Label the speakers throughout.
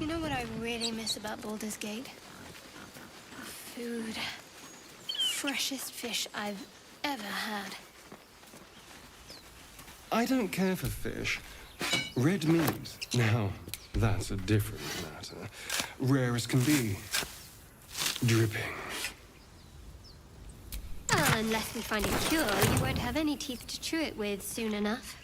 Speaker 1: You know what I really miss about Baldur's Gate? Food. Freshest fish I've ever had.
Speaker 2: I don't care for fish. Red meat, now, that's a different matter. Rare as can be. Dripping.
Speaker 1: Well, unless we find a cure, you won't have any teeth to chew it with soon enough.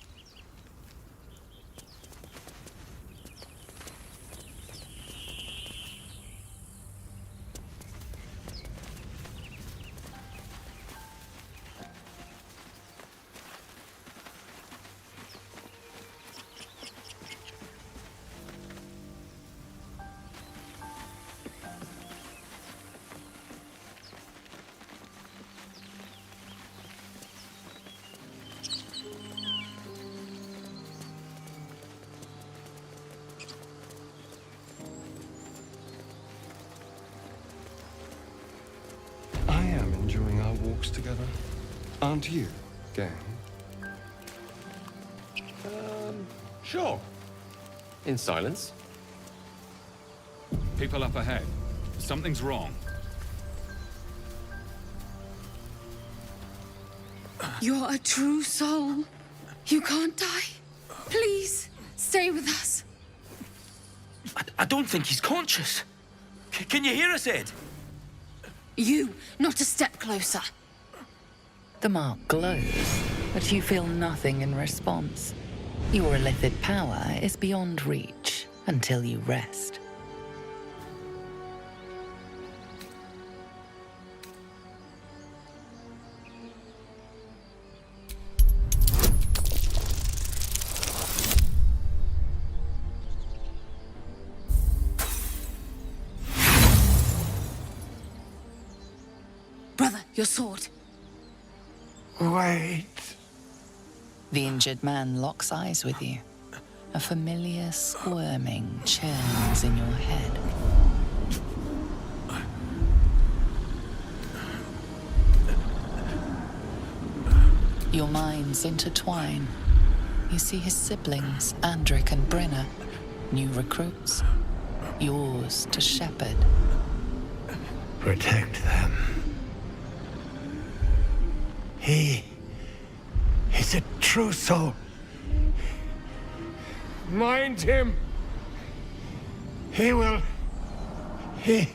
Speaker 2: I am enjoying our walks together. Aren't you, gang?
Speaker 3: Sure. In silence.
Speaker 4: People up ahead. Something's wrong.
Speaker 5: You're a true soul. You can't die. Please, stay with us.
Speaker 6: I don't think he's conscious. Can you hear us, Ed?
Speaker 5: You, not a step closer.
Speaker 7: The mark glows, but you feel nothing in response. Your illithid power is beyond reach until you rest.
Speaker 5: Brother, your sword.
Speaker 8: Wait.
Speaker 7: The injured man locks eyes with you. A familiar squirming churns in your head. Your minds intertwine. You see his siblings, Andric and Brenna, new recruits, yours to shepherd.
Speaker 8: Protect them. He is a true soul. Mind him. He will. He.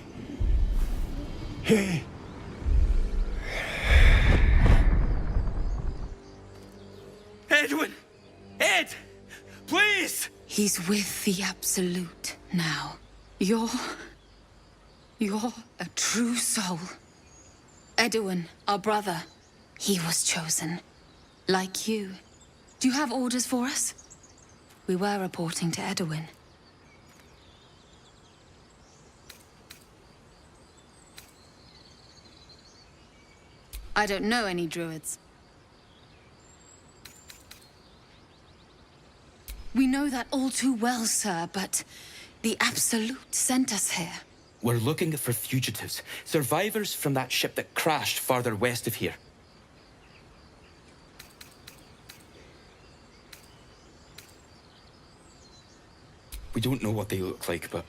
Speaker 6: Edwin! Ed! Please!
Speaker 5: He's with the Absolute now. You're a true soul. Edwin, our brother, he was chosen. Like you. Do you have orders for us? We were reporting to Edwin. I don't know any druids. We know that all too well, sir, but the Absolute sent us here.
Speaker 6: We're looking for fugitives, survivors from that ship that crashed farther west of here. We don't know what they look like, but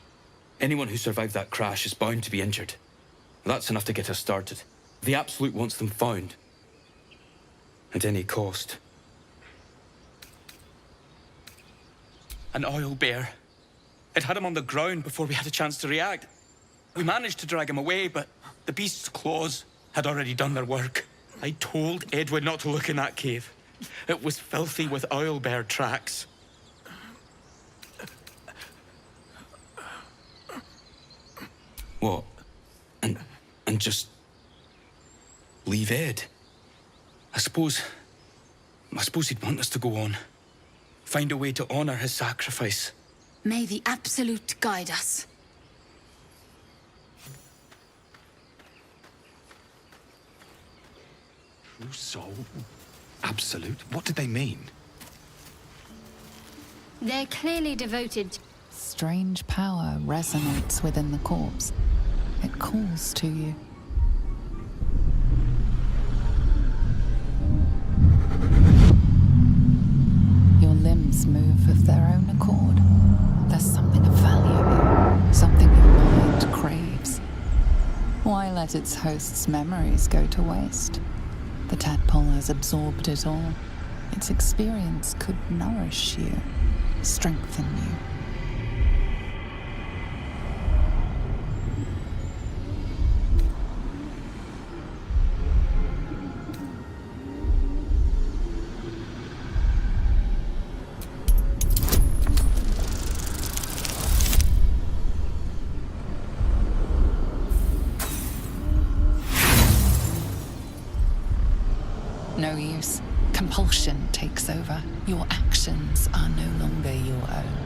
Speaker 6: anyone who survived that crash is bound to be injured. That's enough to get us started. The Absolute wants them found. At any cost. An oil bear. It had him on the ground before we had a chance to react. We managed to drag him away, but the beast's claws had already done their work. I told Edwin not to look in that cave. It was filthy with oil bear tracks. What? And just leave Ed? I suppose he'd want us to go on. Find a way to honor his sacrifice.
Speaker 5: May the Absolute guide us.
Speaker 4: True soul? Absolute? What did they mean?
Speaker 1: They're clearly devoted.
Speaker 7: Strange power resonates within the corpse. It calls to you. Your limbs move of their own accord. There's something of value here. let its host's memories go to waste. The tadpole has absorbed it all. Its experience could nourish you, strengthen you. No use. Compulsion takes over. Your actions are no longer your own.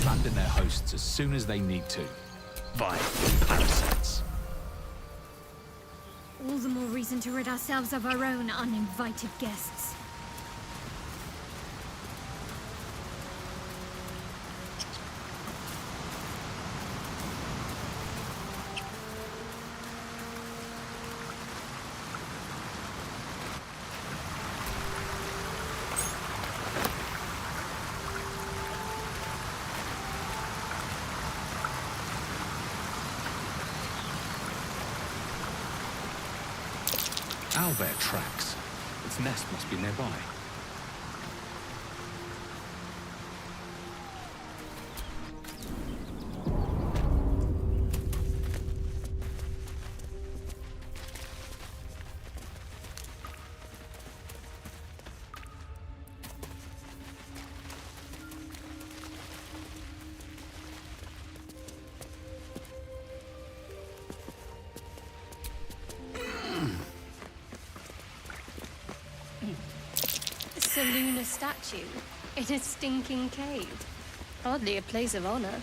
Speaker 4: Abandon their hosts as soon as they need to. Vile parasites.
Speaker 9: All the more reason to rid ourselves of our own uninvited guests.
Speaker 4: Owlbear tracks. Its nest must be nearby.
Speaker 1: Lunar statue in a stinking cave. Hardly a place of honor.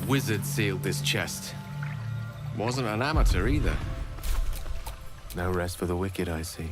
Speaker 3: Wizard sealed this chest. Wasn't an amateur either. No rest for the wicked, I see.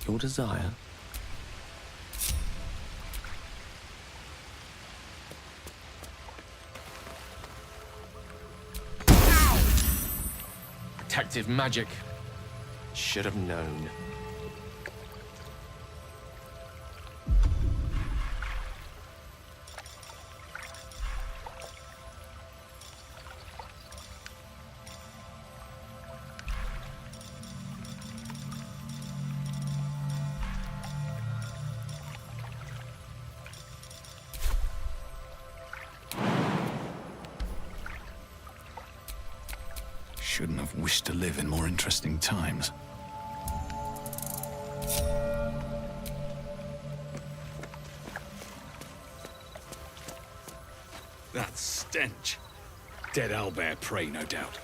Speaker 3: Your desire? Protective magic. Should have known.
Speaker 4: Shouldn't have wished to live in more interesting times.
Speaker 8: That stench. Dead owlbear prey, no doubt.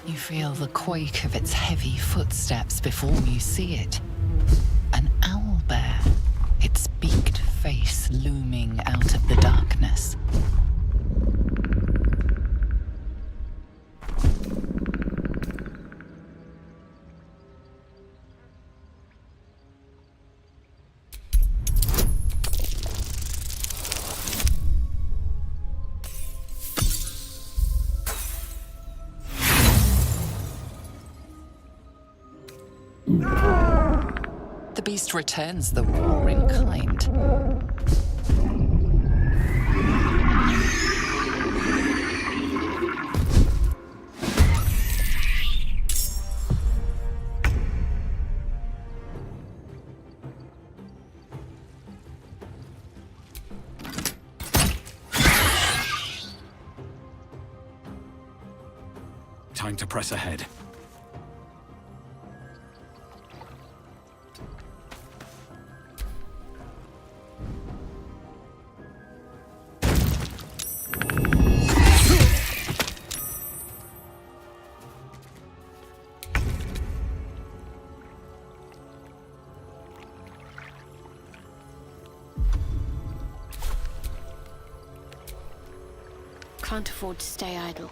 Speaker 7: You feel the quake of its heavy footsteps before you see it. An owlbear, its beaked face looming out of the darkness. The beast returns the roar in kind.
Speaker 4: Time to press ahead.
Speaker 1: Can't afford to stay idle.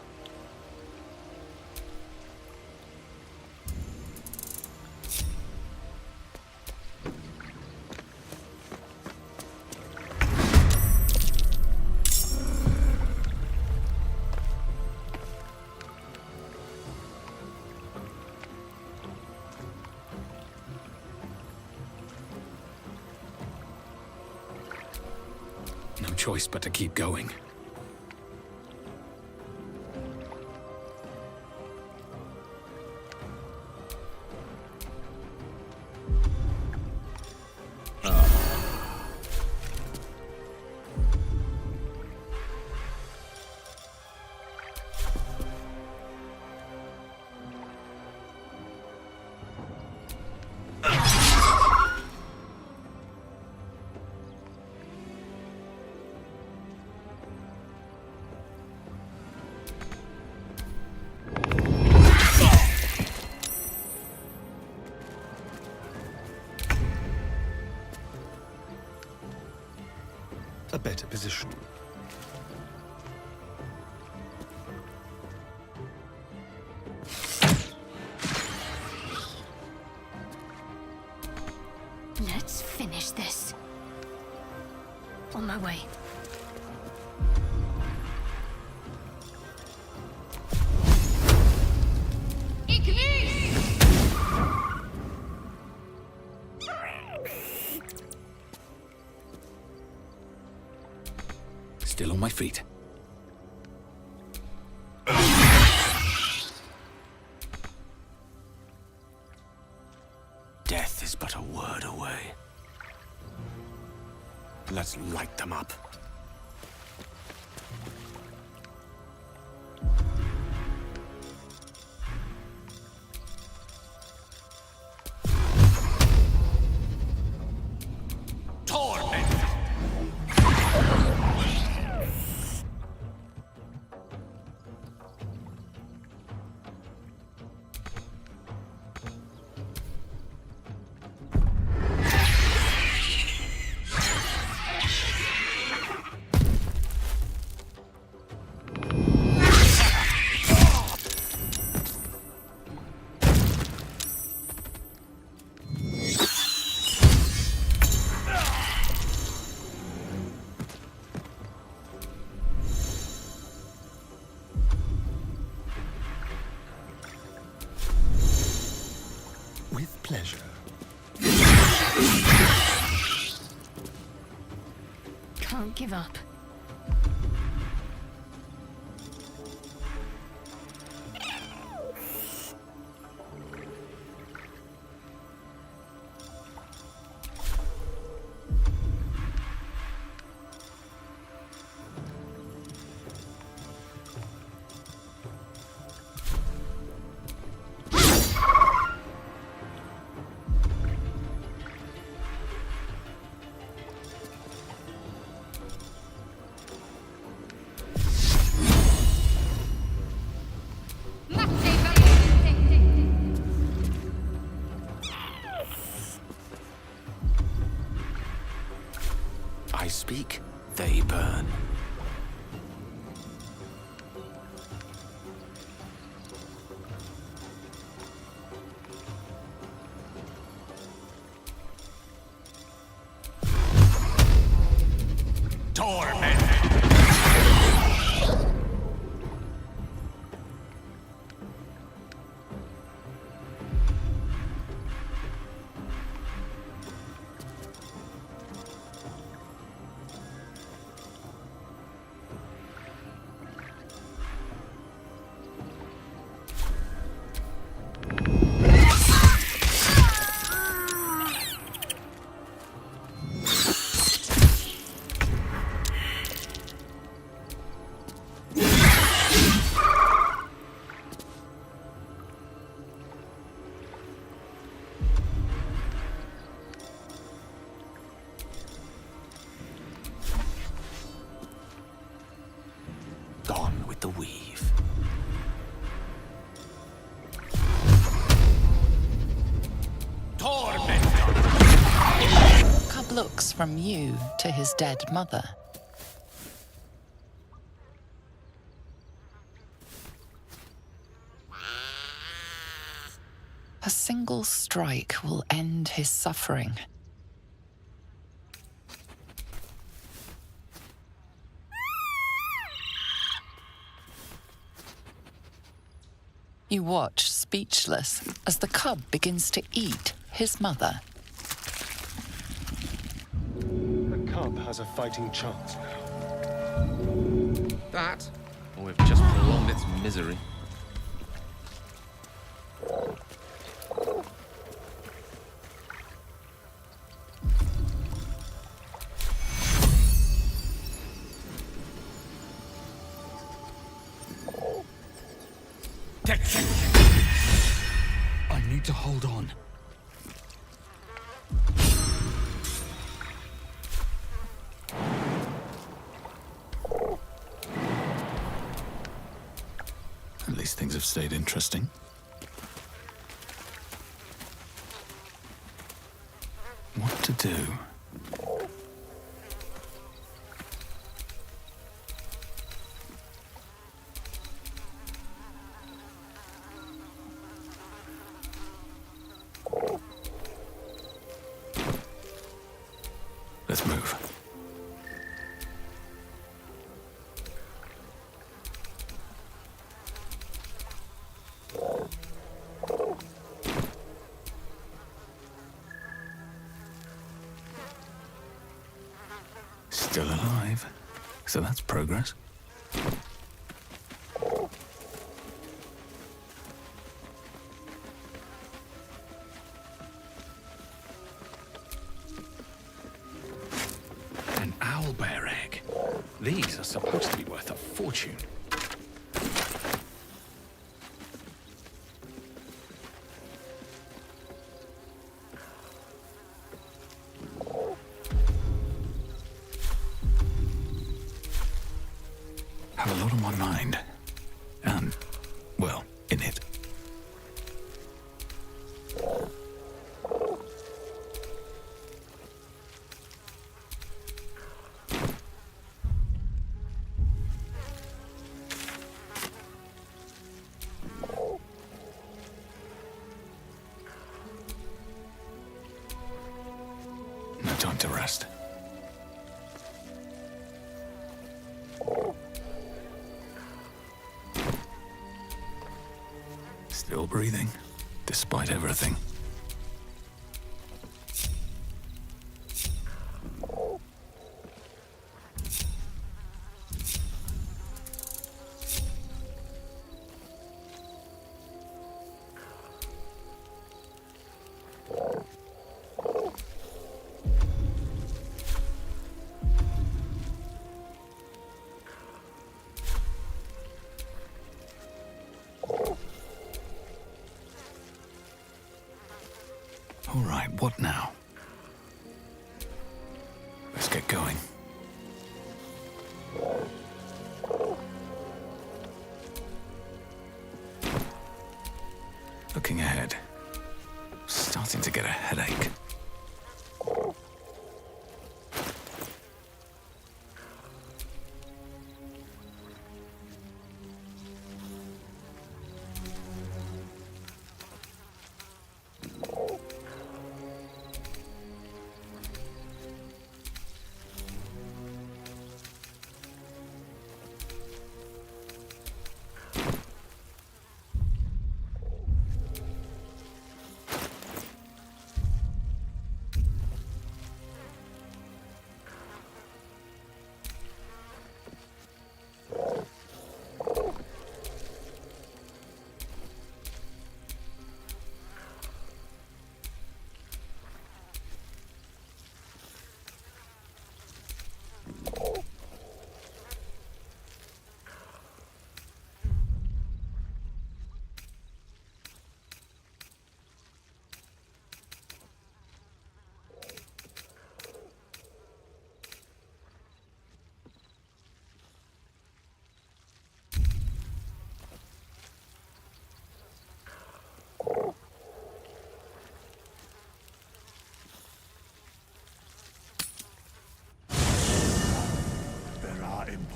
Speaker 4: No choice but to keep going.
Speaker 2: A better position.
Speaker 1: Let's finish this. On my way.
Speaker 4: Still on my feet.
Speaker 3: Death is but a word away. Let's light them up.
Speaker 2: With pleasure.
Speaker 1: Can't give up.
Speaker 8: torment.
Speaker 4: Gone with the weave.
Speaker 8: Torment.
Speaker 7: Cub looks from you to his dead mother. A single strike will end his suffering. You watch, speechless, as the cub begins to eat his mother.
Speaker 2: The cub has a fighting chance now.
Speaker 3: That, or we've just prolonged its misery.
Speaker 4: I need to hold on. At least things have stayed interesting. What to do? Let's move. Still alive, so that's progress. An owlbear egg. These are supposed to be worth a fortune. Have a lot on my mind. And, well, in it. No time to rest. Still breathing, despite everything. All right, what now? Let's get going. Looking ahead. Starting to get a headache.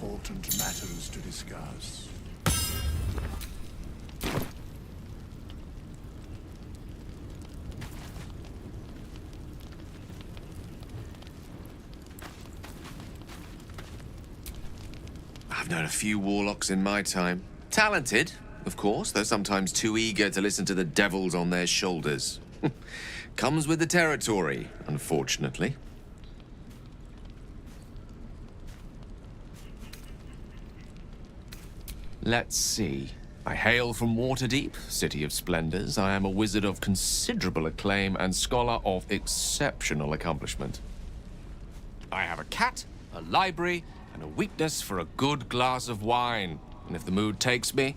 Speaker 10: important matters to discuss.
Speaker 3: I've known a few warlocks in my time. Talented, of course, though sometimes too eager to listen to the devils on their shoulders. Comes with the territory, unfortunately. Let's see. I hail from Waterdeep, City of Splendors. I am a wizard of considerable acclaim and scholar of exceptional accomplishment. I have a cat, a library, and a weakness for a good glass of wine. And if the mood takes me,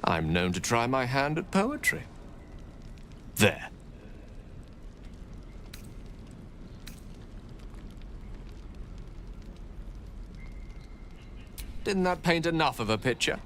Speaker 3: I'm known to try my hand at poetry. There. Didn't that paint enough of a picture?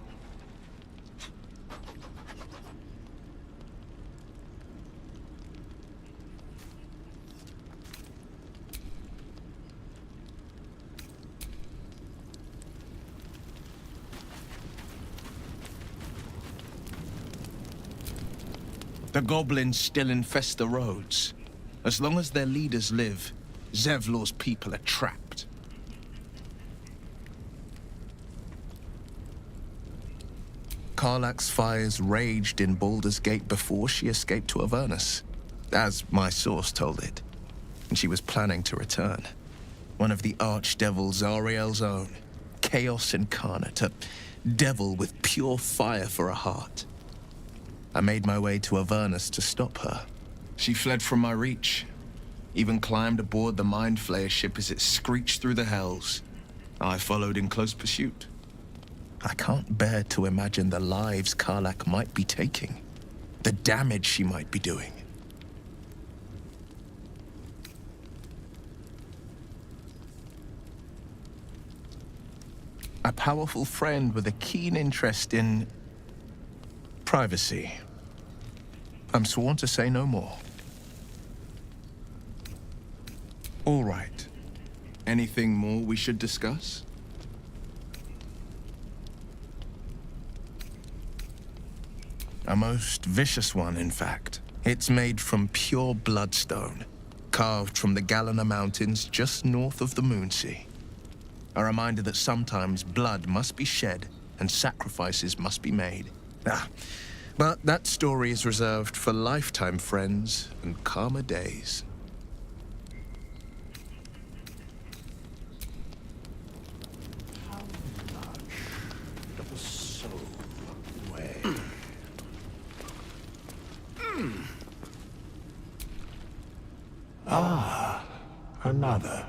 Speaker 11: The goblins still infest the roads. As long as their leaders live, Zevlor's people are trapped. Karlach's fires raged in Baldur's Gate before she escaped to Avernus, as my source told it. And she was planning to return. One of the archdevils Zariel's own, chaos incarnate, a devil with pure fire for a heart. I made my way to Avernus to stop her. She fled from my reach, even climbed aboard the Mind Flayer ship as it screeched through the hells. I followed in close pursuit. I can't bear to imagine the lives Karlach might be taking, the damage she might be doing. A powerful friend with a keen interest in privacy. I'm sworn to say no more. All right. Anything more we should discuss? A most vicious one, in fact. It's made from pure bloodstone, carved from the Galena Mountains just north of the Moonsea. A reminder that sometimes blood must be shed and sacrifices must be made. But that story is reserved for lifetime friends and calmer days.
Speaker 10: How much does a soul weigh? Another.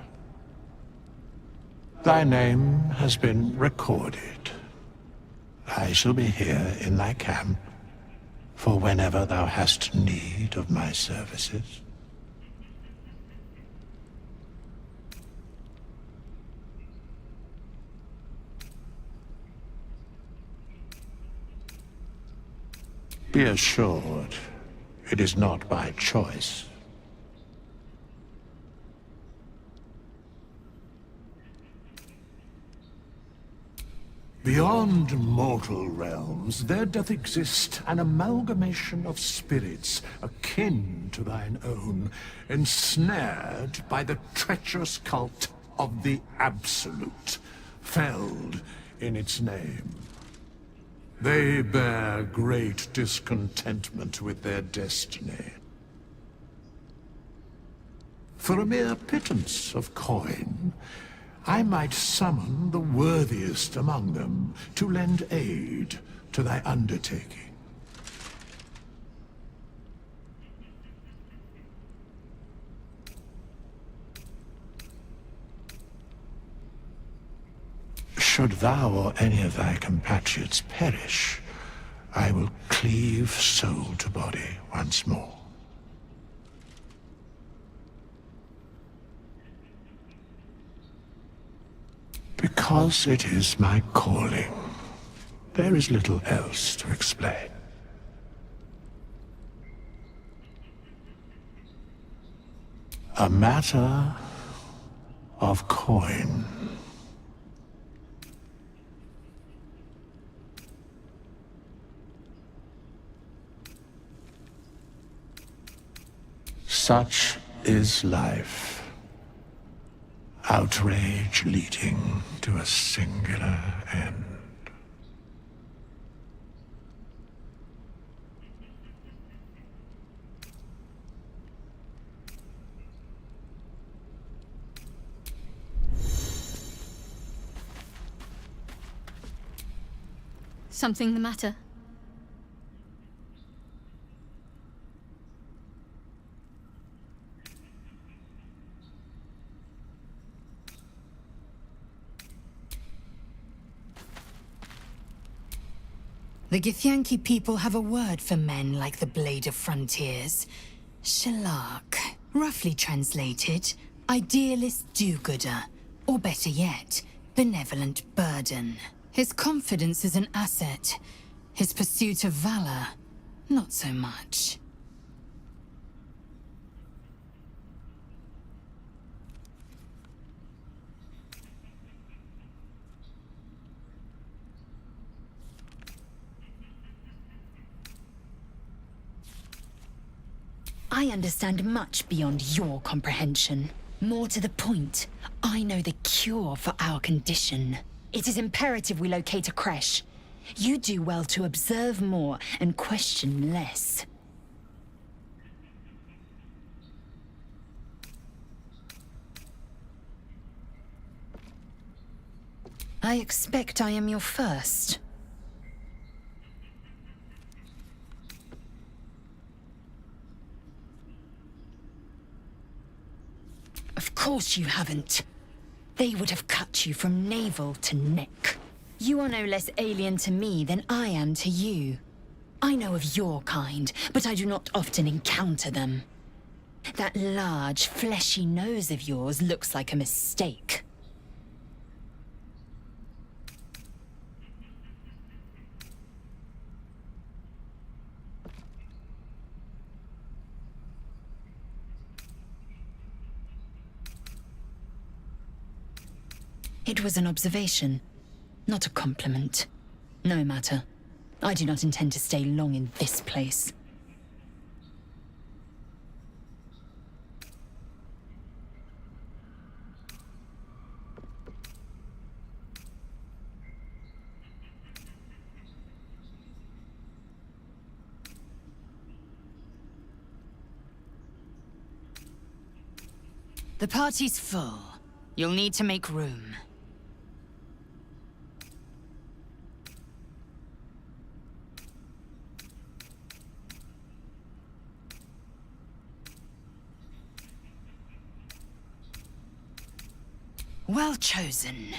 Speaker 10: Thy name has been recorded. I shall be here in thy camp for whenever thou hast need of my services. Be assured, it is not by choice. Beyond mortal realms, there doth exist an amalgamation of spirits akin to thine own, ensnared by the treacherous cult of the Absolute, felled in its name. They bear great discontentment with their destiny. For a mere pittance of coin, I might summon the worthiest among them to lend aid to thy undertaking. Should thou or any of thy compatriots perish, I will cleave soul to body once more. Because it is my calling. There is little else to explain. A matter of coin. Such is life. Outrage leading to a singular end.
Speaker 9: Something the matter?
Speaker 12: The Githyanki people have a word for men like the Blade of Frontiers. Shalak. Roughly translated, idealist do-gooder. Or better yet, benevolent burden. His confidence is an asset. His pursuit of valor, not so much.
Speaker 13: I understand much beyond your comprehension. More to the point, I know the cure for our condition. It is imperative we locate a creche. You do well to observe more and question less.
Speaker 12: I expect I am your first.
Speaker 13: Of course you haven't. They would have cut you from navel to neck. You are no less alien to me than I am to you. I know of your kind, but I do not often encounter them. That large, fleshy nose of yours looks like a mistake.
Speaker 12: It was an observation, not a compliment.
Speaker 13: No matter. I do not intend to stay long in this place.
Speaker 12: The party's full. You'll need to make room. Well chosen.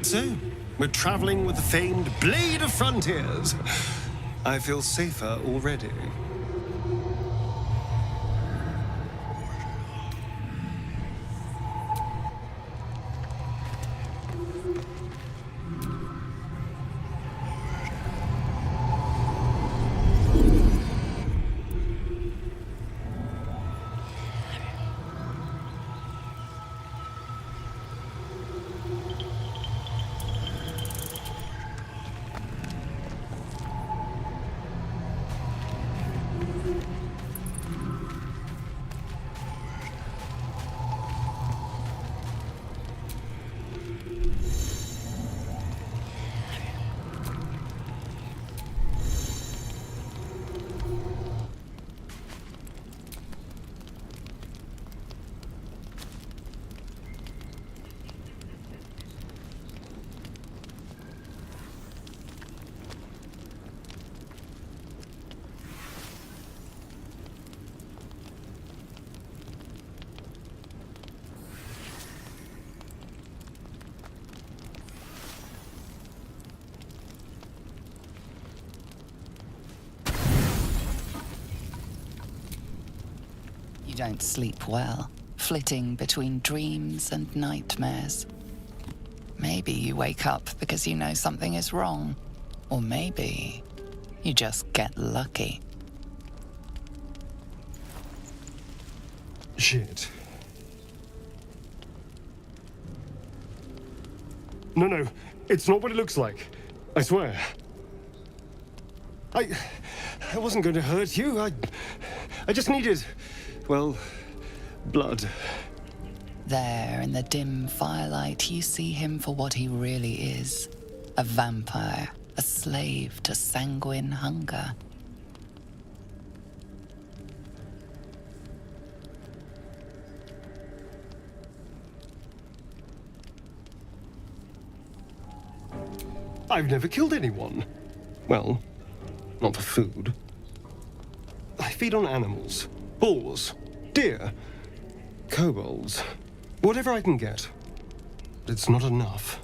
Speaker 2: So, we're traveling with the famed Blade of Frontiers. I feel safer already.
Speaker 7: You don't sleep well, flitting between dreams and nightmares. Maybe you wake up because you know something is wrong. Or maybe you just get lucky.
Speaker 2: Shit. No, it's not what it looks like. I swear. I wasn't going to hurt you. I just needed, well, blood.
Speaker 7: There, in the dim firelight, you see him for what he really is. A vampire, a slave to sanguine hunger.
Speaker 2: I've never killed anyone. Well, not for food. I feed on animals. Boars. Deer. Kobolds. Whatever I can get. But it's not enough.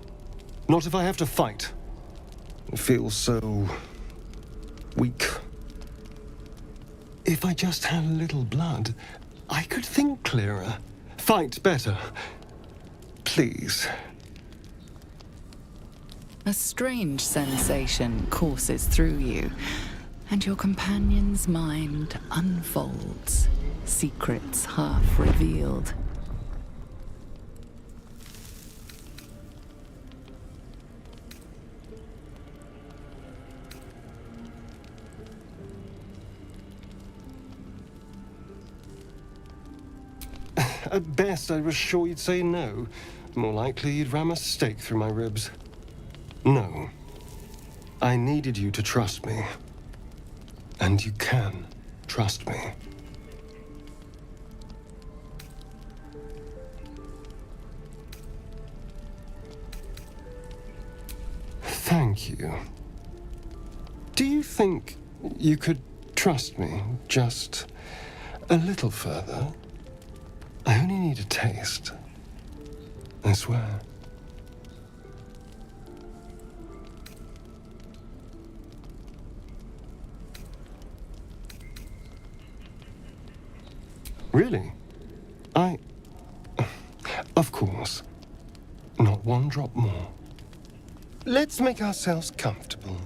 Speaker 2: Not if I have to fight. It feels so weak. If I just had a little blood, I could think clearer. Fight better. Please.
Speaker 7: A strange sensation courses through you, and your companion's mind unfolds, secrets half revealed.
Speaker 2: At best, I was sure you'd say no. More likely, you'd ram a stake through my ribs. No. I needed you to trust me. And you can trust me. Thank you. Do you think you could trust me just a little further? I only need a taste. I swear. Really? Of course. Not one drop more. Let's make ourselves comfortable,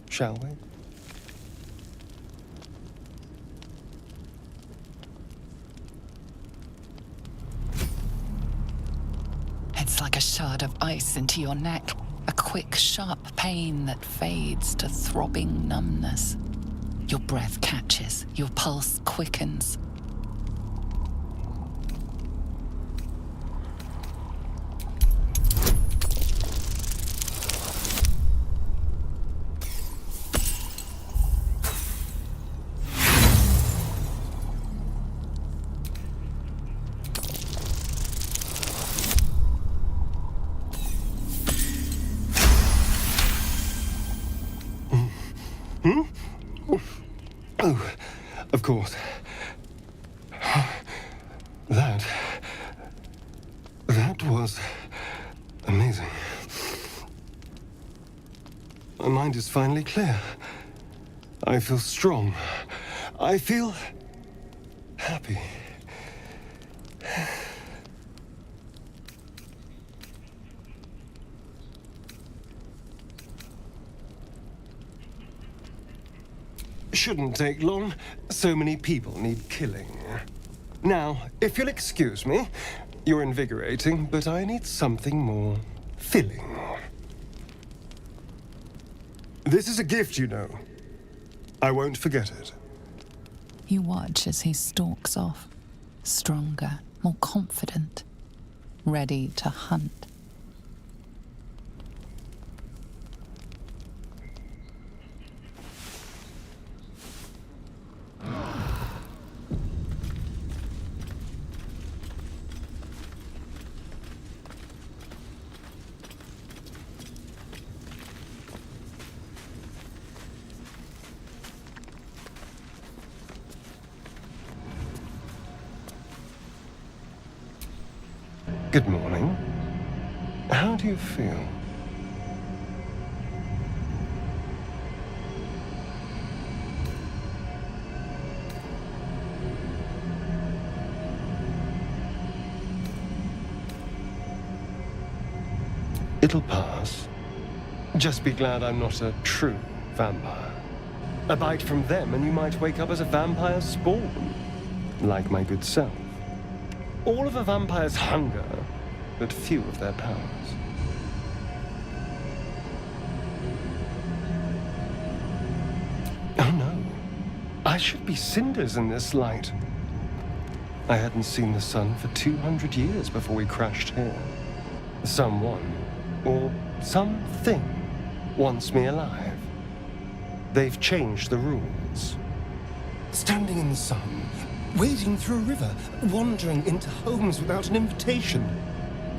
Speaker 2: shall we?
Speaker 7: It's like a shard of ice into your neck, a quick, sharp pain that fades to throbbing numbness. Your breath catches, your pulse quickens.
Speaker 2: Oh, of course. That was amazing. My mind is finally clear. I feel strong. I feel happy. Shouldn't take long. So many people need killing. Now, if you'll excuse me, you're invigorating, but I need something more filling. This is a gift, you know. I won't forget it.
Speaker 7: You watch as he stalks off, stronger, more confident, ready to hunt.
Speaker 2: Good morning. How do you feel? It'll pass. Just be glad I'm not a true vampire. A bite from them and you might wake up as a vampire spawn, like my good self. All of a vampire's hunger, but few of their powers. Oh no, I should be cinders in this light. I hadn't seen the sun for 200 years before we crashed here. Someone, or something, wants me alive. They've changed the rules. Standing in the sun, wading through a river, wandering into homes without an invitation.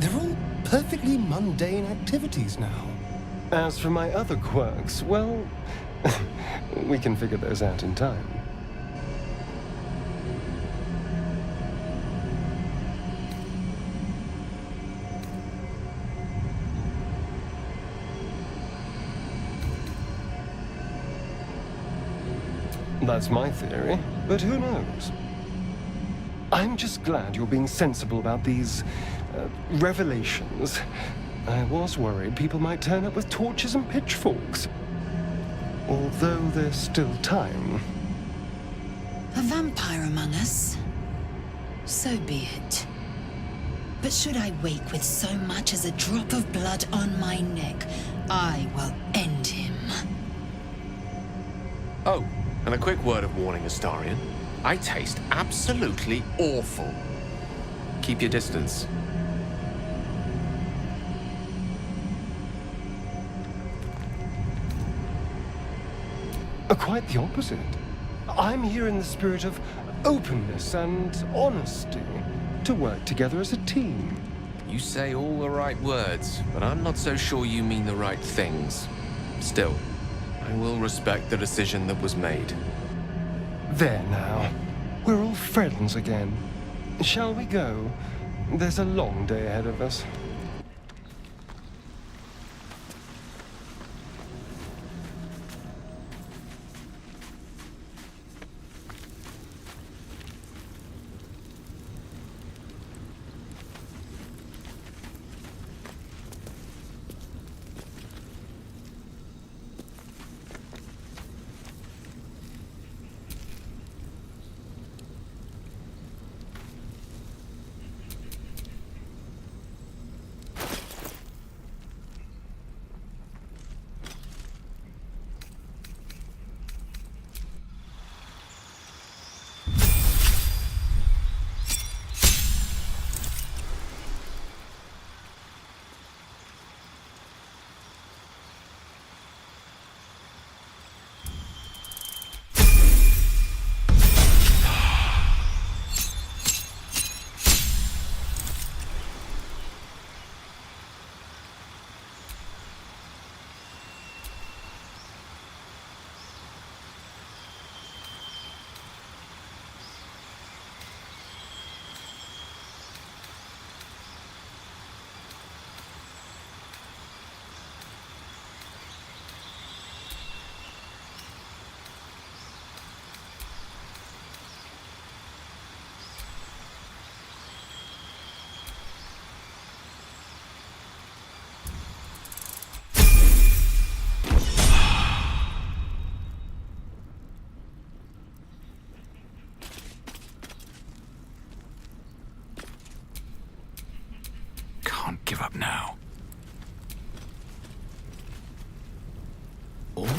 Speaker 2: They're all perfectly mundane activities now. As for my other quirks, well, we can figure those out in time. That's my theory, but who knows? I'm just glad you're being sensible about these revelations. I was worried people might turn up with torches and pitchforks. Although there's still time.
Speaker 5: A vampire among us? So be it. But should I wake with so much as a drop of blood on my neck, I will end him.
Speaker 3: Oh, and a quick word of warning, Astarion. I taste absolutely awful. Keep your distance.
Speaker 2: Quite the opposite. I'm here in the spirit of openness and honesty, to work together as a team.
Speaker 3: You say all the right words, but I'm not so sure you mean the right things. Still, I will respect the decision that was made.
Speaker 2: There now. We're all friends again. Shall we go? There's a long day ahead of us.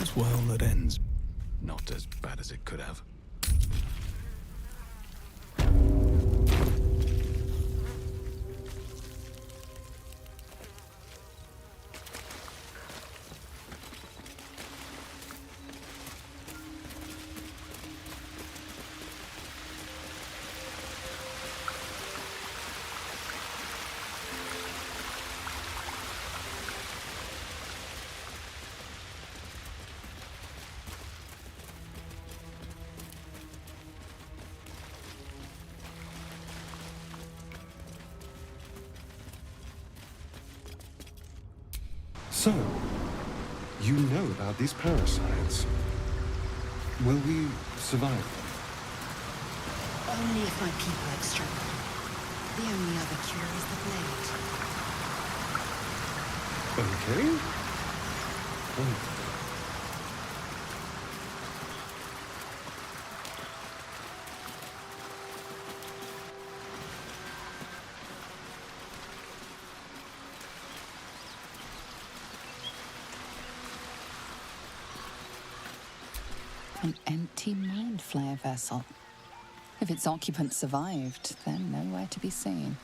Speaker 4: All's well that ends. Not as bad as it could have.
Speaker 2: So, you know about these parasites. Will we survive them?
Speaker 5: Only if my people extract them. The only other cure is the blade.
Speaker 2: Okay. Oh.
Speaker 7: An empty mind flayer vessel. If its occupant survived, then nowhere to be seen.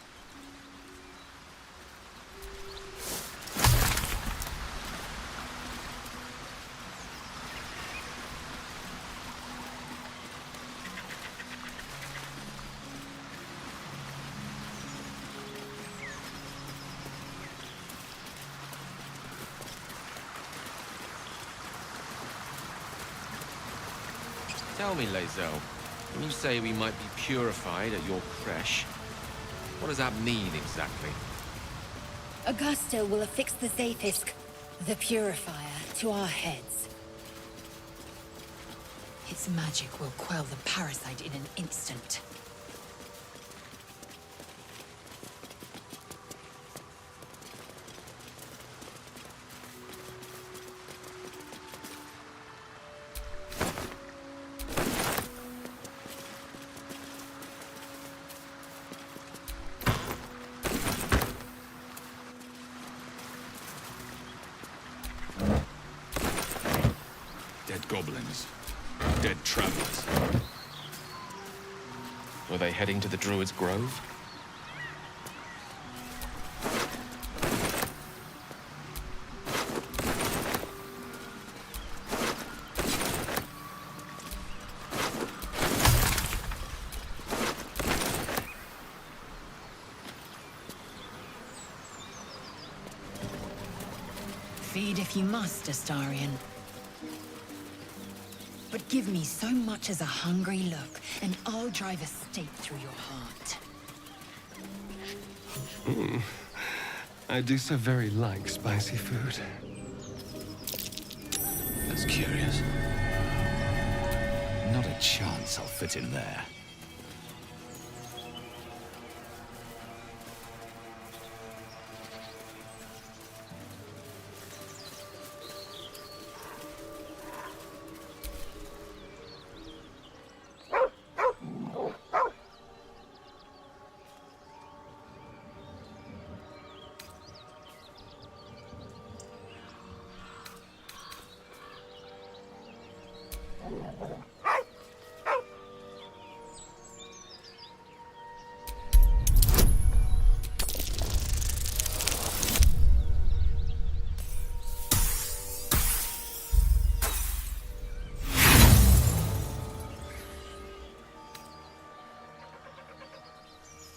Speaker 3: Tell me, Lae'zel, when you say we might be purified at your creche, what does that mean exactly?
Speaker 5: Augusto will affix the Zaithisk, the Purifier, to our heads. Its magic will quell the parasite in an instant.
Speaker 8: Dead goblins. Dead travelers.
Speaker 3: Were they heading to the Druid's Grove?
Speaker 5: Feed if you must, Astarion. But give me so much as a hungry look, and I'll drive a stake through your heart.
Speaker 2: I do so very like spicy food.
Speaker 8: That's curious. Not a chance I'll fit in there.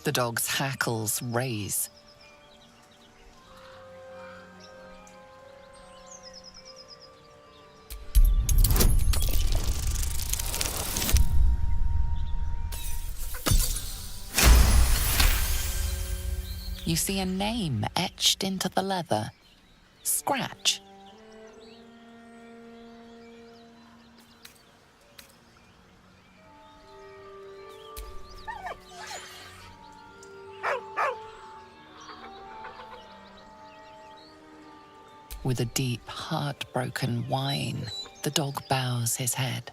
Speaker 7: The dog's hackles raise. You see a name etched into the leather. Scratch. With a deep, heartbroken whine, the dog bows his head.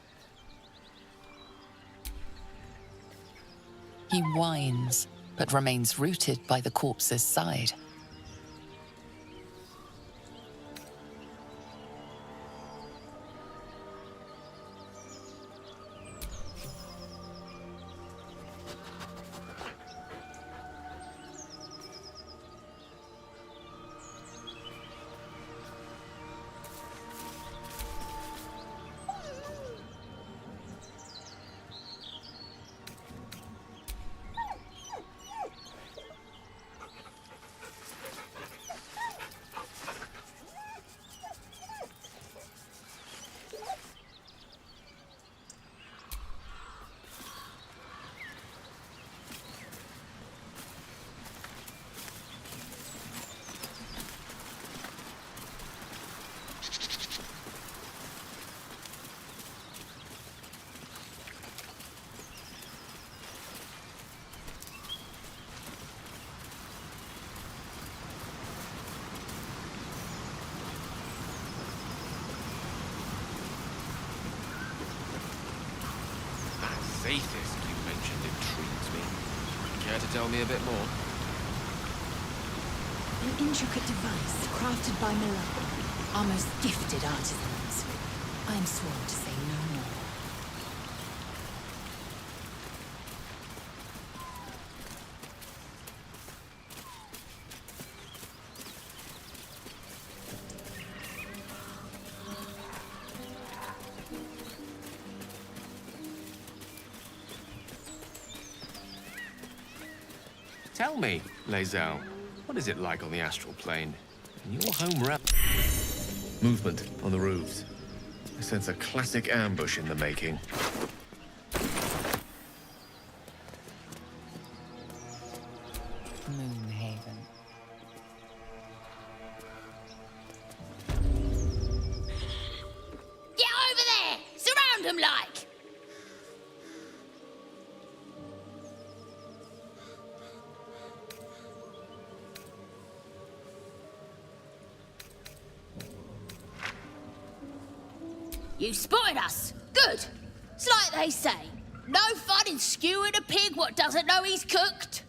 Speaker 7: He whines, but remains rooted by the corpse's side.
Speaker 3: atheist you mentioned intrigues me. Care to tell me a bit more?
Speaker 5: An intricate device crafted by Milan, our most gifted artisans. I am sworn to say no more.
Speaker 3: Tell me, Lae'zel, what is it like on the astral plane? In your home realm? Movement on the roofs. I sense a classic ambush in the making.
Speaker 7: Moonhaven.
Speaker 14: Get over there! Surround them like! You spotted us. Good. It's like they say. No fun in skewing a pig what doesn't know he's cooked.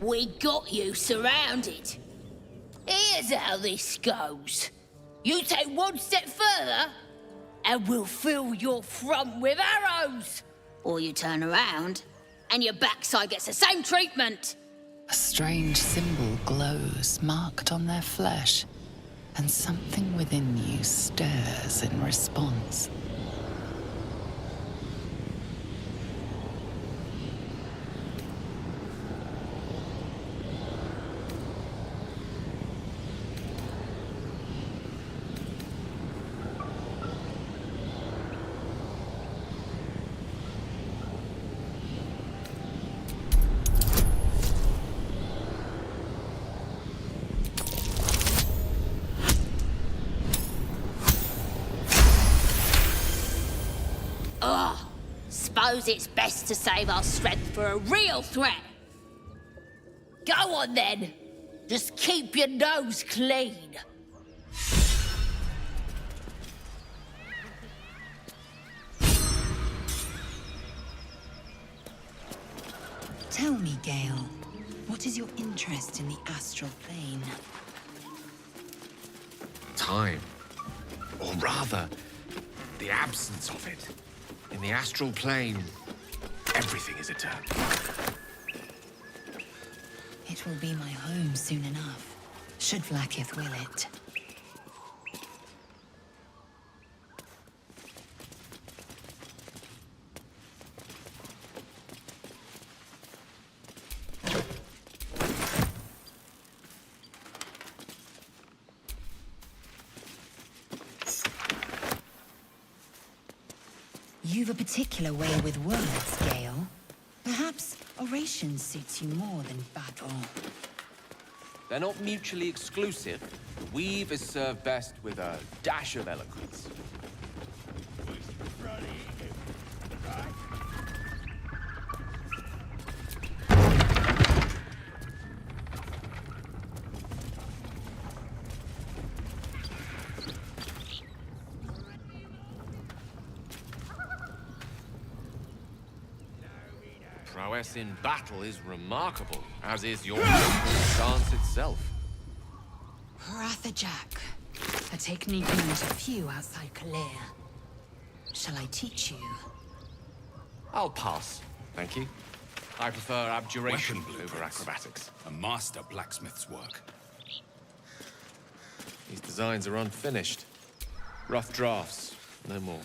Speaker 14: We got you surrounded. Here's how this goes. You take one step further, and we'll fill your front with arrows. Or you turn around, and your backside gets the same treatment.
Speaker 7: A strange symbol glows, marked on their flesh, and something within you stirs in response.
Speaker 14: Suppose it's best to save our strength for a real threat. Go on then. Just keep your nose clean.
Speaker 5: Tell me, Gale, what is your interest in the astral plane?
Speaker 3: Time. Or rather, the absence of it. In the astral plane, everything is eternal.
Speaker 5: It will be my home soon enough, should Vlaakith will it. You've a particular way with words, Gale. Perhaps oration suits you more than battle.
Speaker 3: They're not mutually exclusive. The weave is served best with a dash of eloquence. Prowess in battle is remarkable, as is your stance itself.
Speaker 5: Rathajak, a technique known to few outside Kalir. Shall I teach you?
Speaker 3: I'll pass, thank you. I prefer abjuration
Speaker 8: Weapon
Speaker 3: over
Speaker 8: blueprints.
Speaker 3: acrobatics.
Speaker 8: A master blacksmith's work.
Speaker 3: These designs are unfinished. Rough drafts, no more.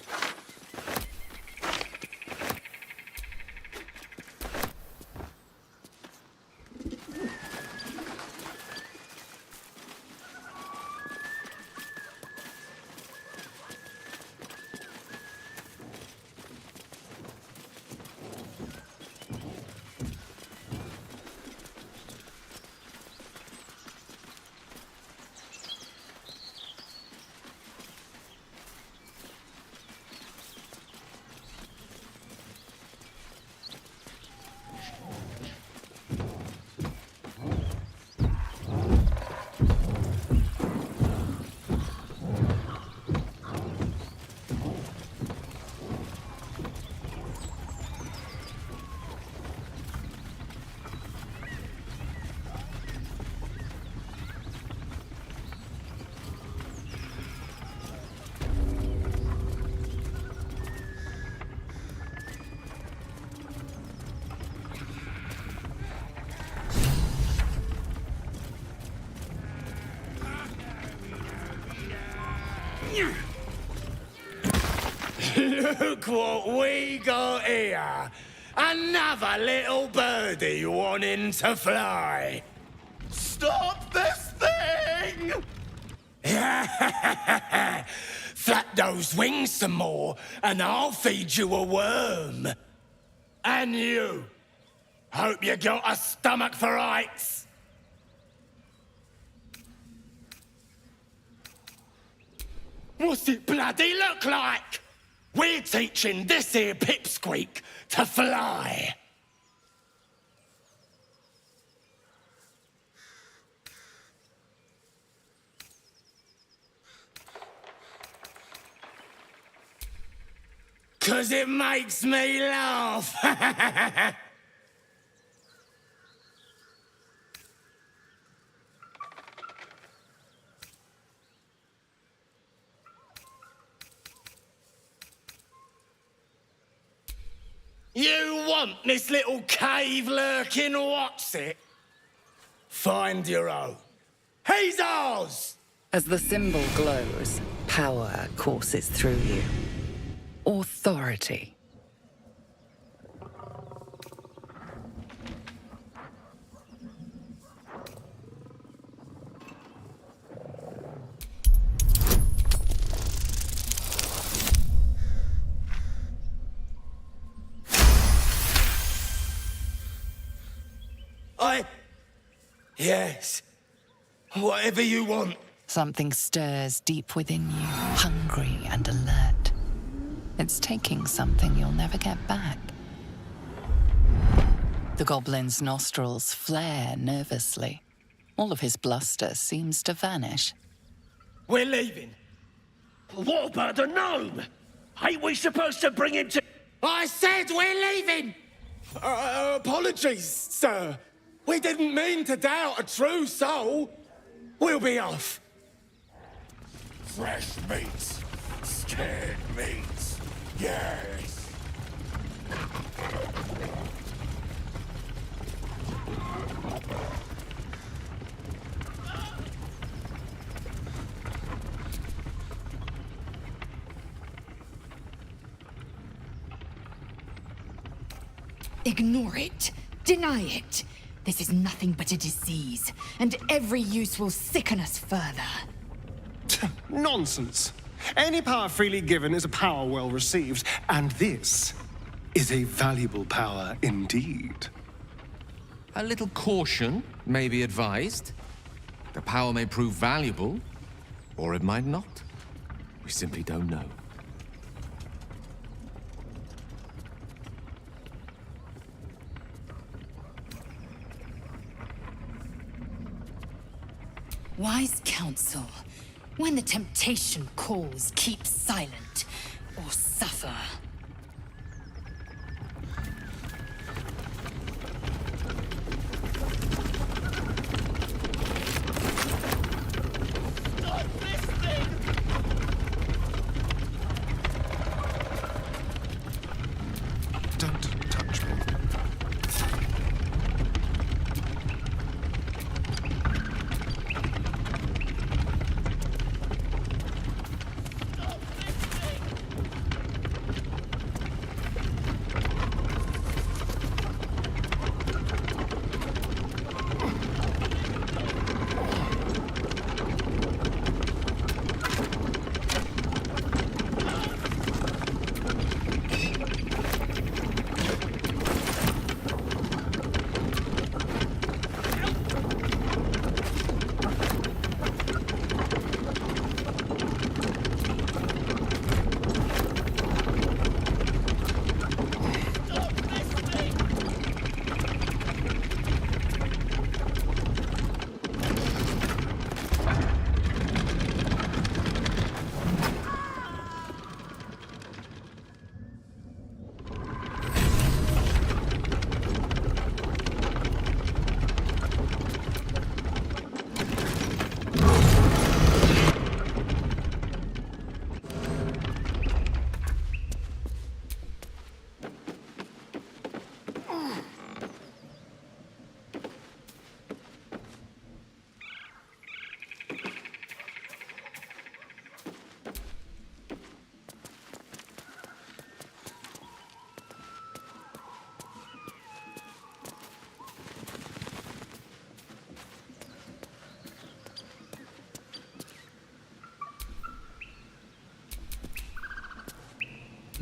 Speaker 15: Look what we got here. Another little birdie wanting to fly.
Speaker 16: Stop this thing!
Speaker 15: Flap those wings some more, and I'll feed you a worm. And you. Hope you got a stomach for heights. What's it bloody look like? We're teaching this here pipsqueak to fly. Cause it makes me laugh. You want this little cave lurking, what's it? Find your own. He's ours!
Speaker 7: As the symbol glows, power courses through you. Authority.
Speaker 15: Yes. Whatever you want.
Speaker 7: Something stirs deep within you, hungry and alert. It's taking something you'll never get back. The goblin's nostrils flare nervously. All of his bluster seems to vanish.
Speaker 15: We're leaving.
Speaker 16: What about the gnome? Ain't we supposed to bring him to...
Speaker 15: I said we're leaving! Apologies, sir. We didn't mean to doubt a true soul. We'll be off.
Speaker 16: Fresh meats. Scared meats. Yes.
Speaker 13: Ignore it. Deny it. This is nothing but a disease, and every use will sicken us further.
Speaker 2: Nonsense. Any power freely given is a power well received, and this is a valuable power indeed.
Speaker 3: A little caution may be advised. The power may prove valuable, or it might not. We simply don't know.
Speaker 12: Wise counsel. When the temptation calls, keep silent or suffer.
Speaker 2: Don't touch me.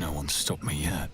Speaker 4: No one's stopped me yet.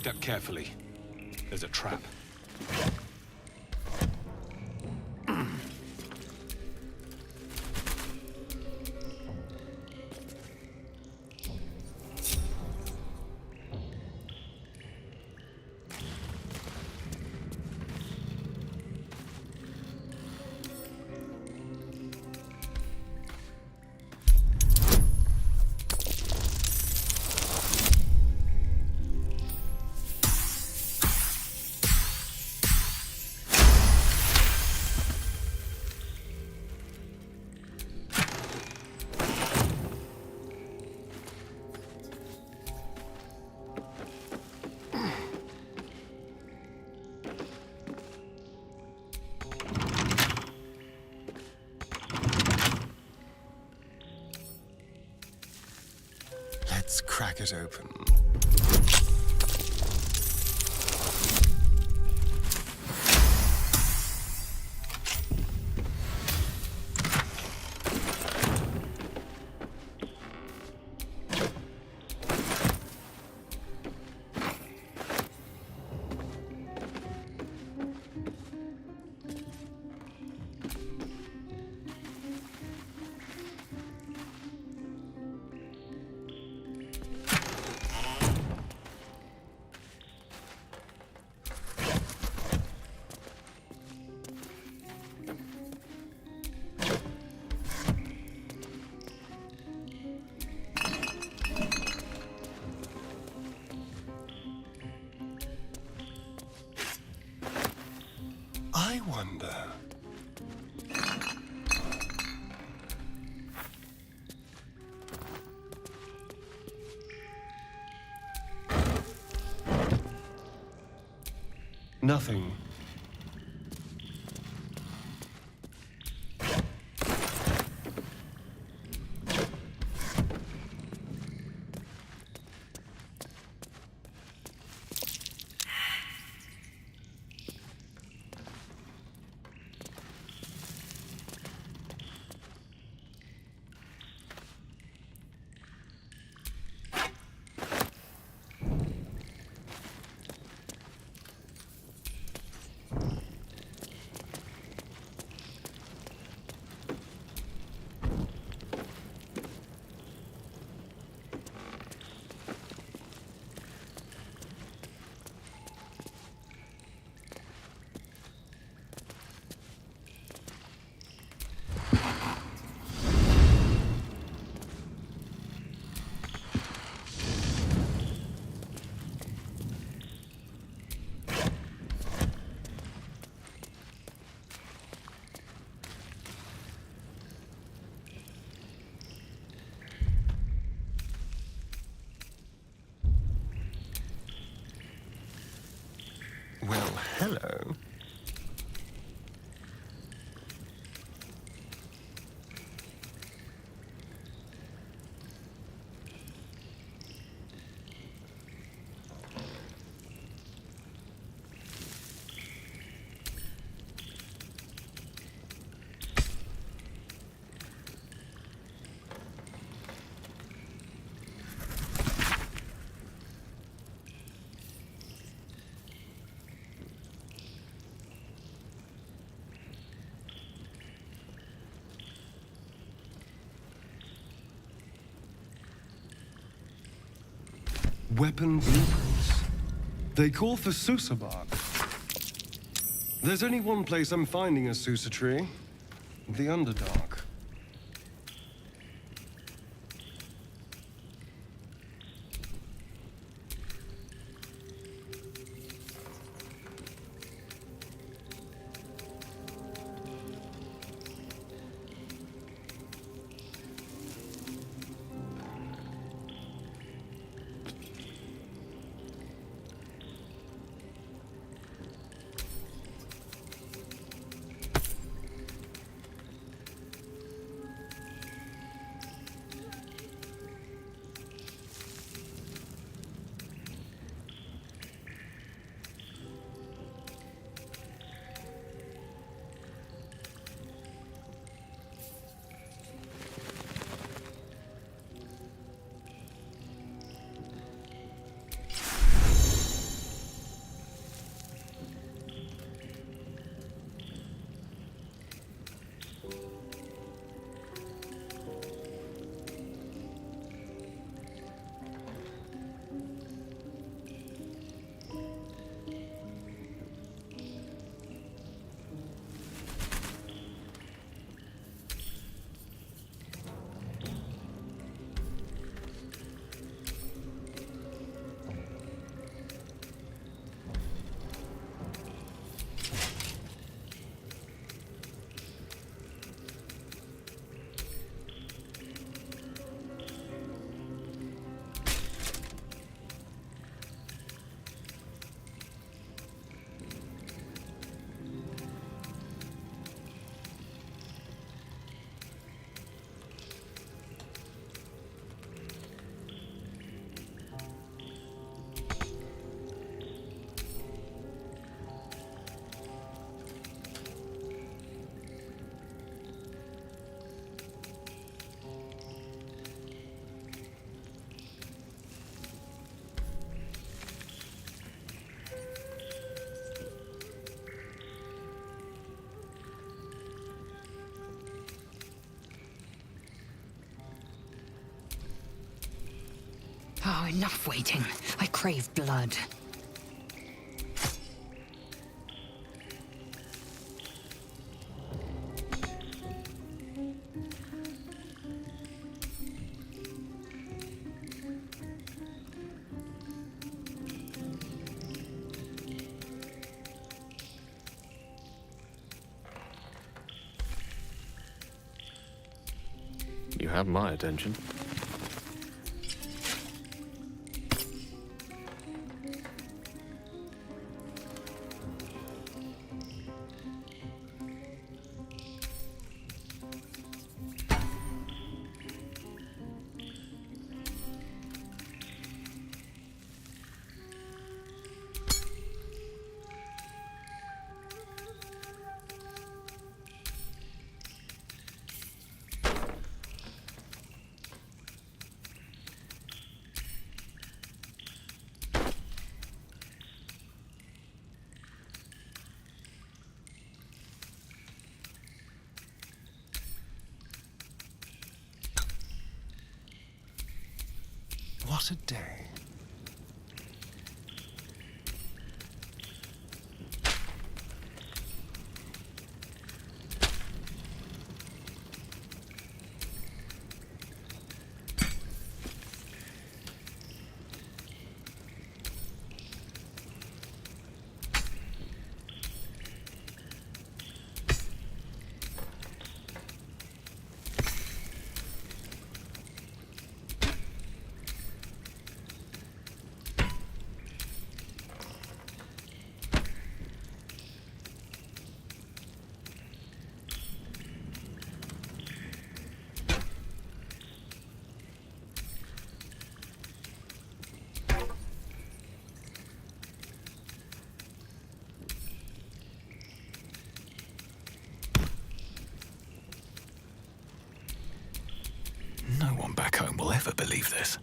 Speaker 4: Step carefully. There's a trap.
Speaker 2: crack it open. I wonder. Nothing. Well, hello. Weapon blueprints. They call for Susa bark. There's only one place I'm finding a Susa tree. The Underdark.
Speaker 12: enough waiting. I crave blood.
Speaker 3: You have my attention.
Speaker 2: What a day.
Speaker 4: No one back home will ever believe this.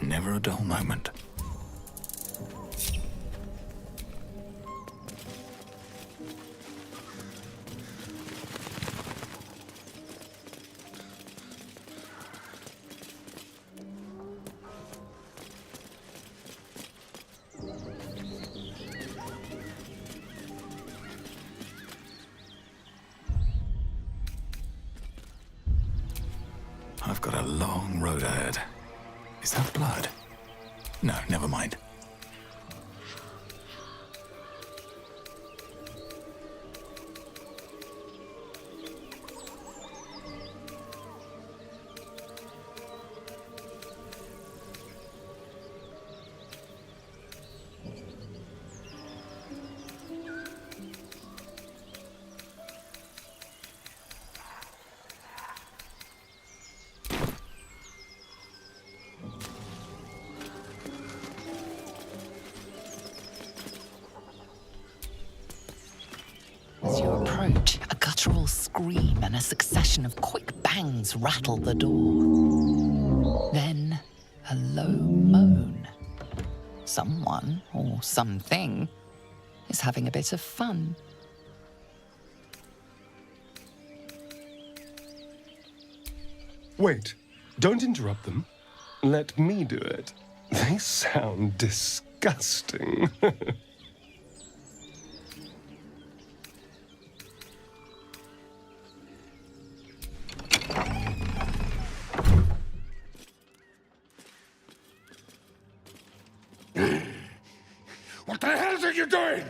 Speaker 4: Never a dull moment. I've got a long road ahead. Is that blood? No, never mind.
Speaker 7: scream and a succession of quick bangs rattle the door. Then, a low moan. Someone, or something, is having a bit of fun.
Speaker 2: Wait, don't interrupt them. Let me do it. They sound disgusting.
Speaker 15: What the hell are you doing?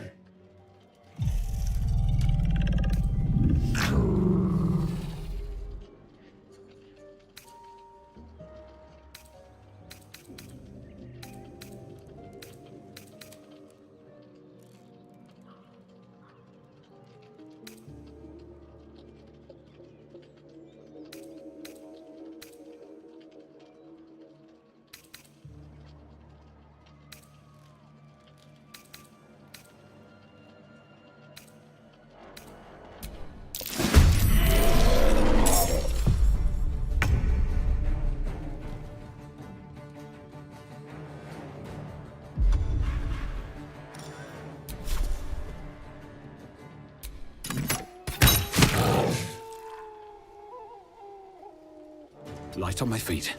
Speaker 8: Light on my feet.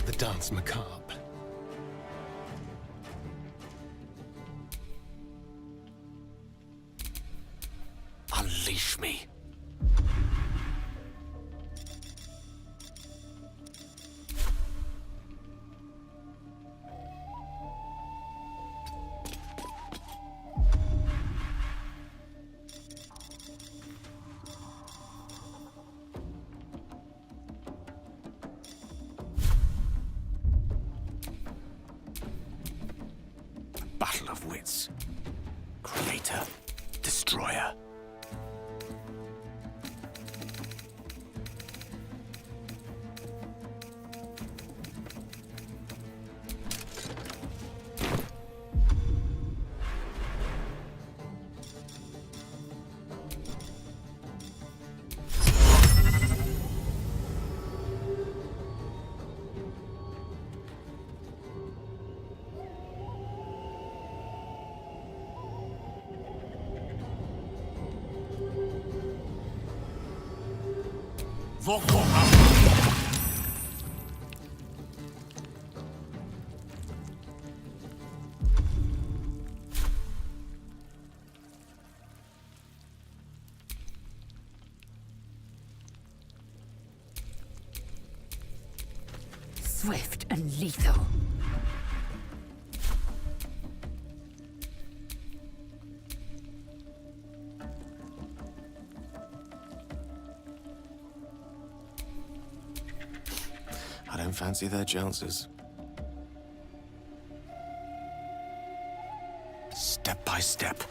Speaker 2: The dance macabre.
Speaker 8: Unleash me. Battle of wits. Creator, destroyer.
Speaker 13: Swift and lethal.
Speaker 3: I don't fancy their chances.
Speaker 8: Step by step.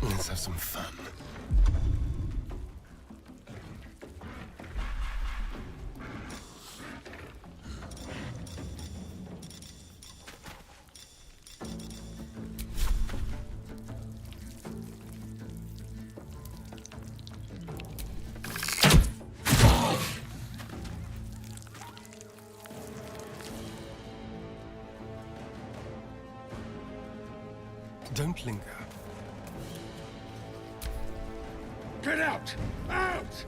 Speaker 2: Let's have some fun. Don't linger.
Speaker 15: Get out! Out!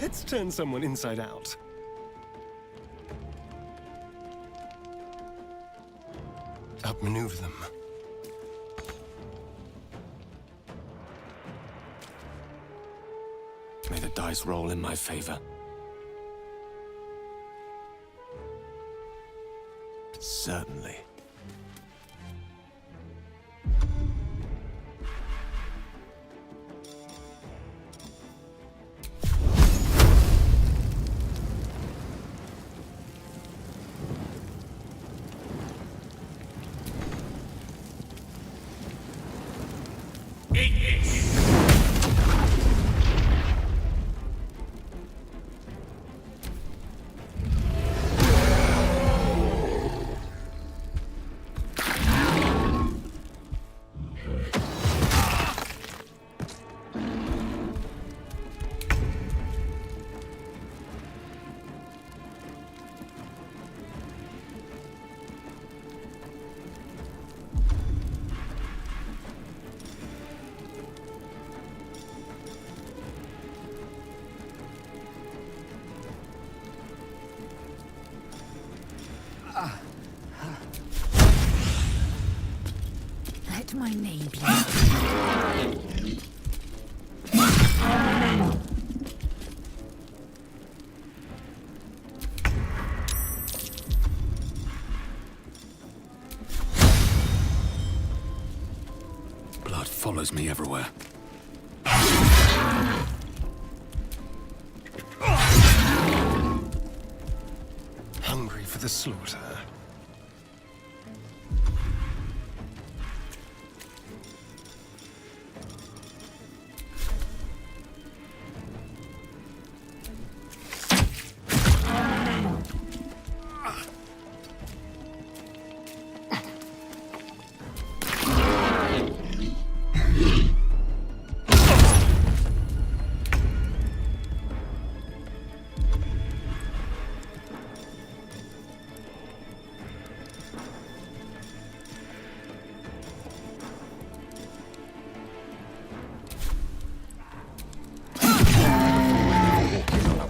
Speaker 2: Let's turn someone inside out. Outmaneuver them.
Speaker 4: May the dice roll in my favor.
Speaker 3: Certainly.
Speaker 13: Let my name be.
Speaker 4: Blood follows me everywhere.
Speaker 2: Hungry for the slaughter.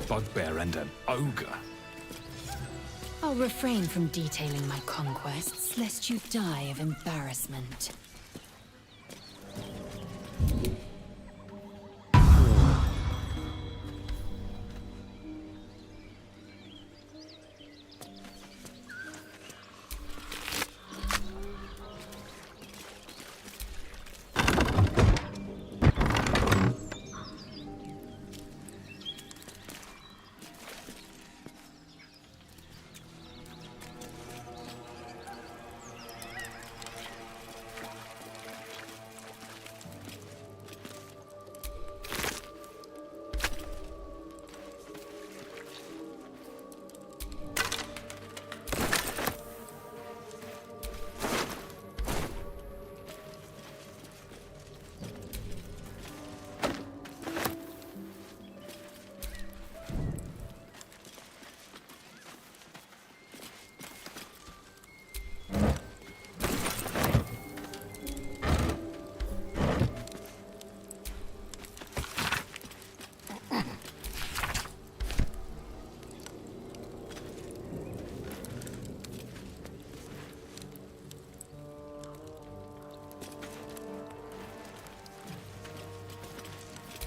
Speaker 4: Bugbear and an ogre.
Speaker 13: I'll refrain from detailing my conquests, lest you die of embarrassment.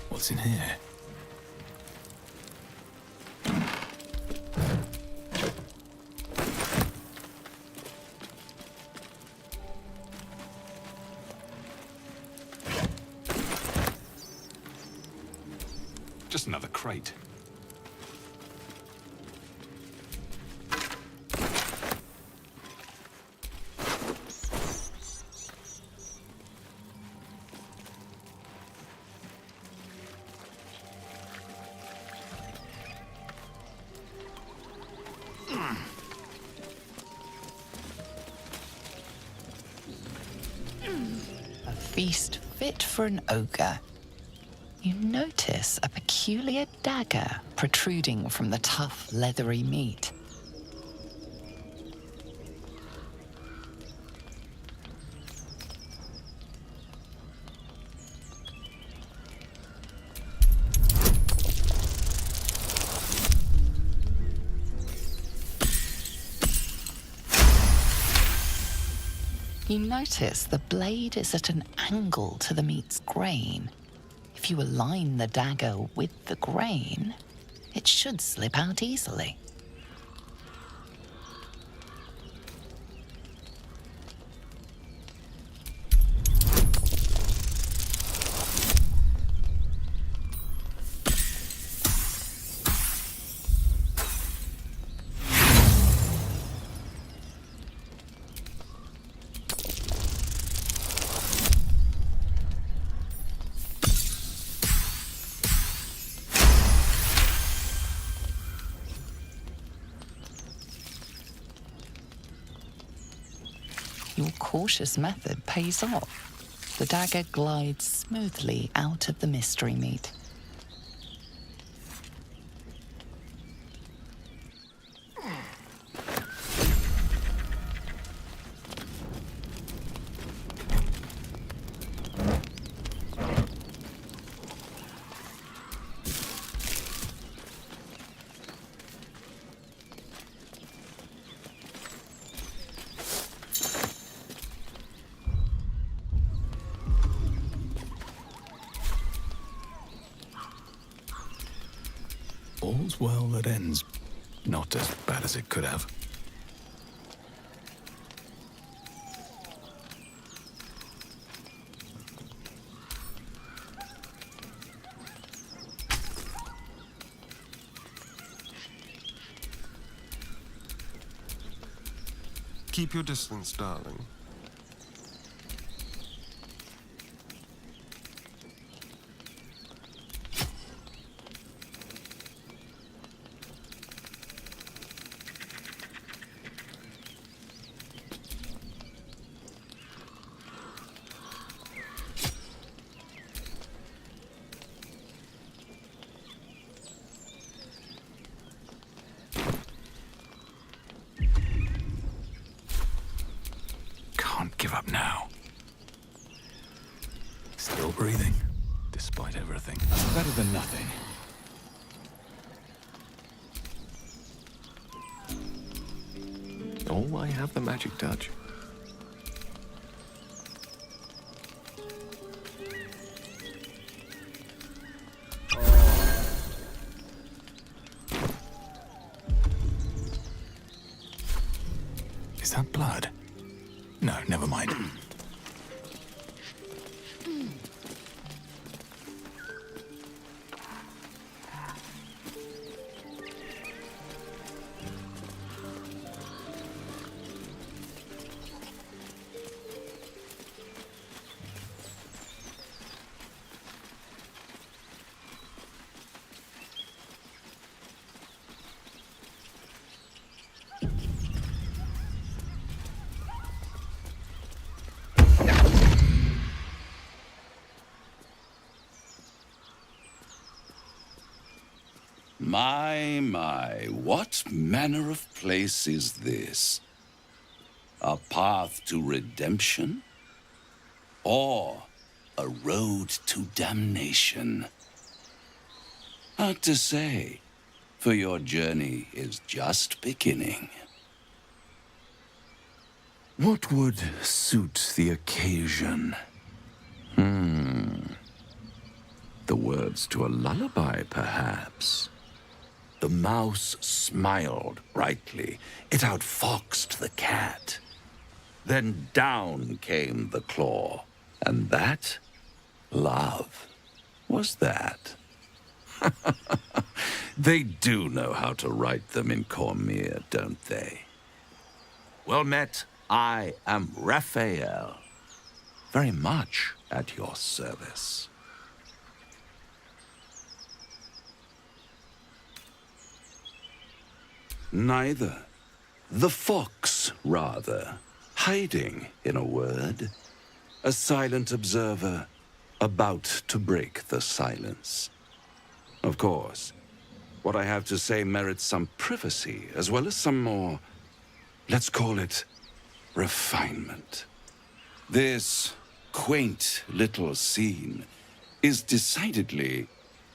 Speaker 4: What's in here? Just another crate.
Speaker 7: A feast fit for an ogre. You notice a peculiar dagger protruding from the tough, leathery meat. You notice the blade is at an angle to the meat's grain. If you align the dagger with the grain, it should slip out easily. Your cautious method pays off. The dagger glides smoothly out of the mystery meat.
Speaker 4: All's well that ends not as bad as it could have.
Speaker 2: Keep your distance, darling.
Speaker 4: Give up now. Still breathing, despite everything. Better than nothing.
Speaker 3: Oh, I have the magic touch.
Speaker 4: Is that blood? No, never mind.
Speaker 17: My, what manner of place is this? A path to redemption? Or a road to damnation? Hard to say, for your journey is just beginning. What would suit the occasion? The words to a lullaby, perhaps. The mouse smiled brightly. It outfoxed the cat. Then down came the claw. And that, love, was that. They do know how to write them in Cormier, don't they? Well met, I am Raphael. Very much at your service. Neither. The fox, rather. Hiding, in a word. A silent observer, about to break the silence. Of course, what I have to say merits some privacy, as well as some more, let's call it, refinement. This quaint little scene is decidedly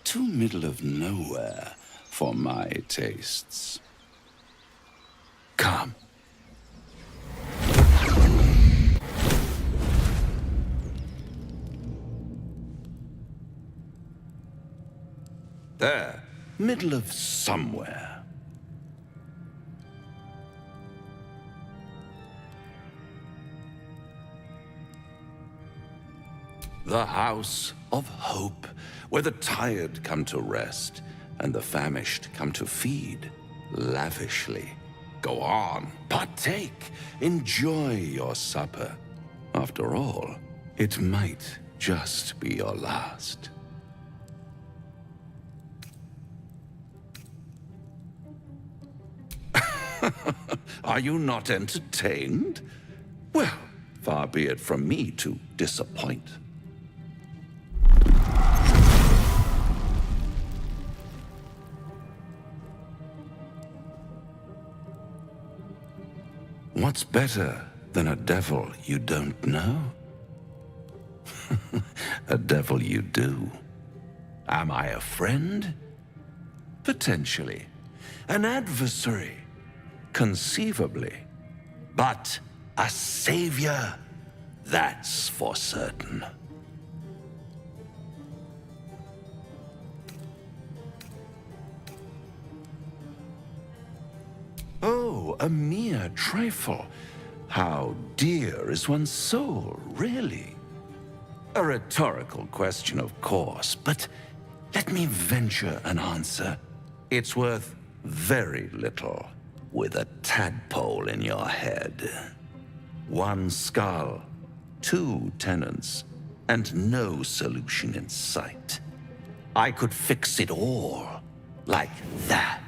Speaker 17: too middle of nowhere for my tastes. Come. There, middle of somewhere. The House of Hope, where the tired come to rest and the famished come to feed lavishly. Go on, partake, enjoy your supper. After all, it might just be your last. Are you not entertained? Well, far be it from me to disappoint. What's better than a devil you don't know? A devil you do. Am I a friend? Potentially. An adversary? Conceivably. But a savior? That's for certain. Oh, a mere trifle. How dear is one's soul, really? A rhetorical question, of course, but let me venture an answer. It's worth very little with a tadpole in your head. One skull, 2 tenants, and no solution in sight. I could fix it all like that.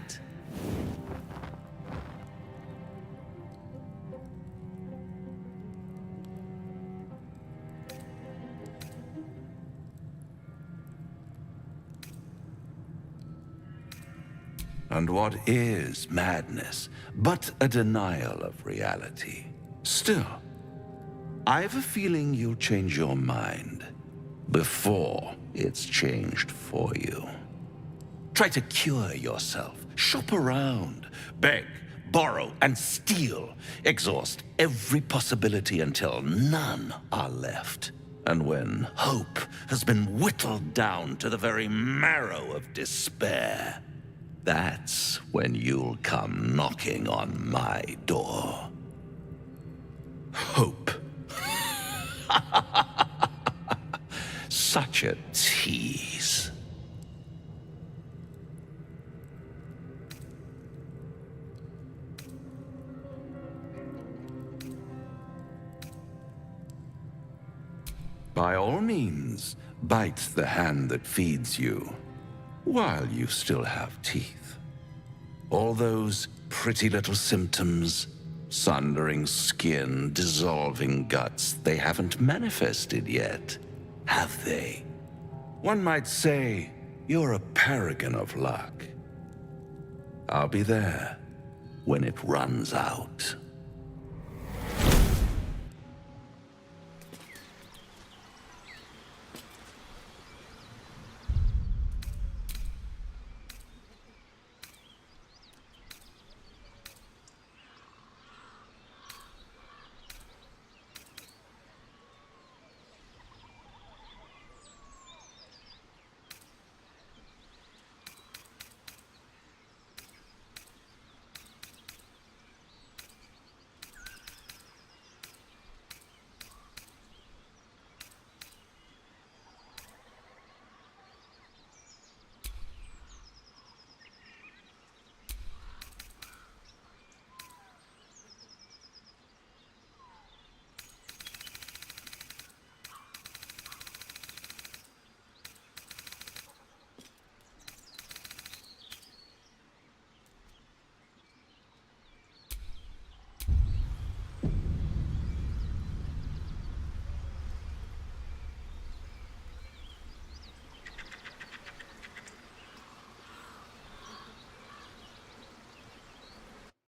Speaker 17: And what is madness but a denial of reality? Still, I've a feeling you'll change your mind before it's changed for you. Try to cure yourself, shop around, beg, borrow, and steal. Exhaust every possibility until none are left. And when hope has been whittled down to the very marrow of despair, that's when you'll come knocking on my door. Hope. Such a tease. By all means, bite the hand that feeds you, while you still have teeth. All those pretty little symptoms, sundering skin, dissolving guts, they haven't manifested yet, have they? One might say you're a paragon of luck. I'll be there when it runs out.